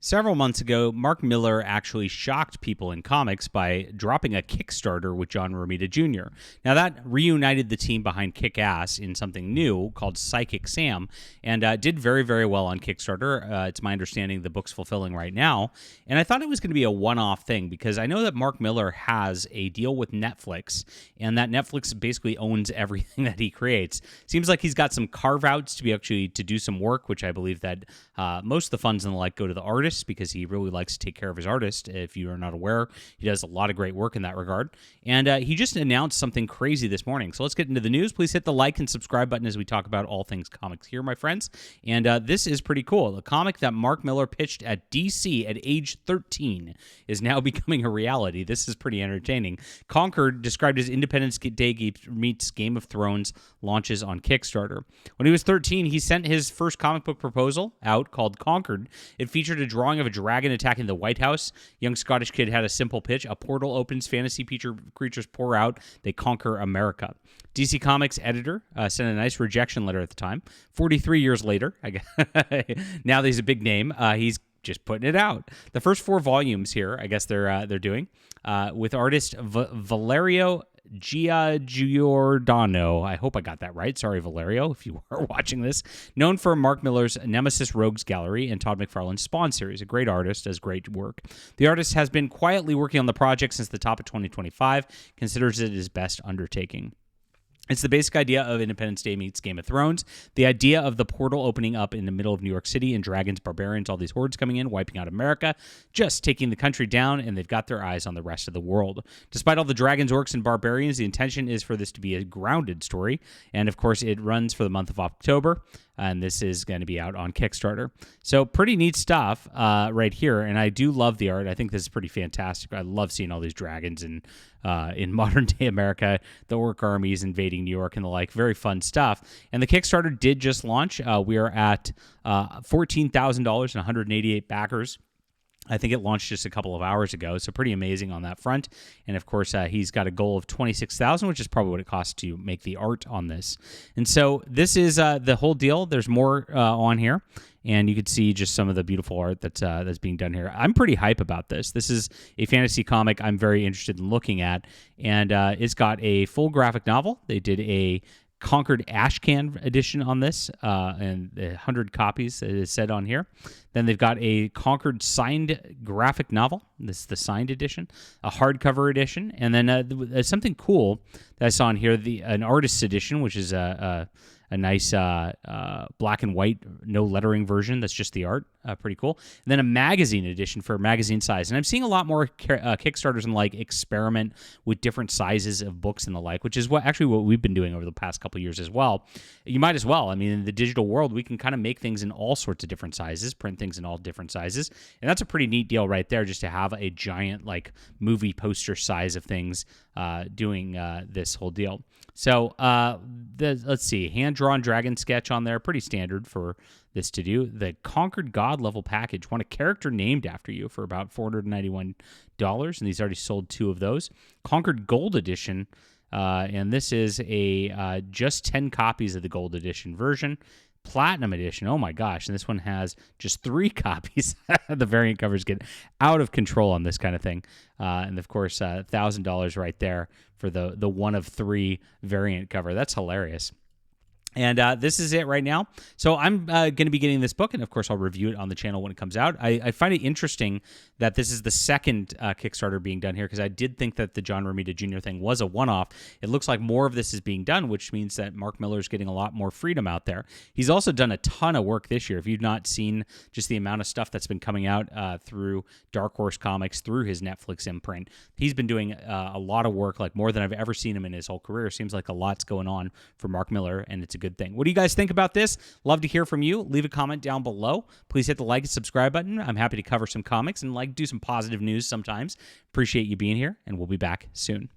Several months ago, Mark Millar actually shocked people in comics by dropping a Kickstarter with John Romita Jr. Now, that reunited the team behind Kick-Ass in something new called Psychic Sam, and did very, very well on Kickstarter. It's my understanding the book's fulfilling right now, and I thought it was going to be a one-off thing because I know that Mark Millar has a deal with Netflix, and that Netflix basically owns everything that he creates. Seems like he's got some carve-outs to do some work, which I believe that most of the funds and the like go to the artist, because he really likes to take care of his artist. If you are not aware, he does a lot of great work in that regard. And he just announced something crazy this morning. So let's get into the news. Please hit the like and subscribe button as we talk about all things comics here, my friends. And this is pretty cool. The comic that Mark Millar pitched at DC at age 13 is now becoming a reality. This is pretty entertaining. Conquered, described as Independence Day meets Game of Thrones, launches on Kickstarter. When he was 13, he sent his first comic book proposal out called Conquered. It featured a drawing of a dragon attacking the White House. Young Scottish kid had a simple pitch. A portal opens, fantasy creatures pour out, they conquer America. DC Comics editor sent a nice rejection letter at the time. 43 years later, I guess, now that he's a big name, he's just putting it out. The first 4 volumes here, I guess they're doing, with artist Valerio Giordano. I hope I got that right. Sorry, Valerio, if you are watching this. Known for Mark Millar's Nemesis Rogues Gallery and Todd McFarlane's Spawn series. A great artist, does great work. The artist has been quietly working on the project since the top of 2025, considers it his best undertaking. It's the basic idea of Independence Day meets Game of Thrones. The idea of the portal opening up in the middle of New York City and dragons, barbarians, all these hordes coming in, wiping out America, just taking the country down, and they've got their eyes on the rest of the world. Despite all the dragons, orcs, and barbarians, the intention is for this to be a grounded story. And of course, it runs for the month of October, and this is going to be out on Kickstarter. So pretty neat stuff right here, and I do love the art. I think this is pretty fantastic. I love seeing all these dragons in modern-day America, the orc armies invading New York and the like. Very fun stuff. And the Kickstarter did just launch. We are at $14,000 and 188 backers. I think it launched just a couple of hours ago, so pretty amazing on that front. And of course, he's got a goal of $26,000, which is probably what it costs to make the art on this. And so this is the whole deal. There's more on here, and you can see just some of the beautiful art that's being done here. I'm pretty hype about this. This is a fantasy comic I'm very interested in looking at, and it's got a full graphic novel. They did a Conquered Ashcan edition on this, and 100 copies, it is said on here. Then they've got a Conquered signed graphic novel. This is the signed edition, a hardcover edition, and then something cool that I saw in here, an artist's edition, which is a nice black and white, no lettering version. That's just the art. Pretty cool. And then a magazine edition for magazine size. And I'm seeing a lot more Kickstarters and like experiment with different sizes of books and the like, which is what we've been doing over the past couple of years as well. You might as well. I mean, in the digital world, we can kind of make things in all sorts of different sizes, print things in all different sizes. And that's a pretty neat deal right there, just to have a giant like movie poster size of things doing this whole deal. So let's see, hand-drawn dragon sketch on there, pretty standard for this to do. The Conquered God level package, want a character named after you for about $491, and he's already sold 2 of those. Conquered Gold edition, and this is a just 10 copies of the Gold edition version. Platinum edition, oh my gosh, and this one has just 3 copies. The variant covers get out of control on this kind of thing. And of course, $1,000 right there for the 1 of 3 variant cover. That's hilarious. And this is it right now. So I'm going to be getting this book, and of course I'll review it on the channel when it comes out. I find it interesting that this is the second Kickstarter being done here, because I did think that the John Romita Jr. thing was a one-off. It looks like more of this is being done, which means that Mark Millar is getting a lot more freedom out there. He's also done a ton of work this year. If you've not seen just the amount of stuff that's been coming out through Dark Horse Comics, through his Netflix imprint, he's been doing a lot of work, like more than I've ever seen him in his whole career. Seems like a lot's going on for Mark Millar, and it's a good thing. What do you guys think about this? Love to hear from you. Leave a comment down below. Please hit the like and subscribe button. I'm happy to cover some comics and do some positive news sometimes. Appreciate you being here, and we'll be back soon.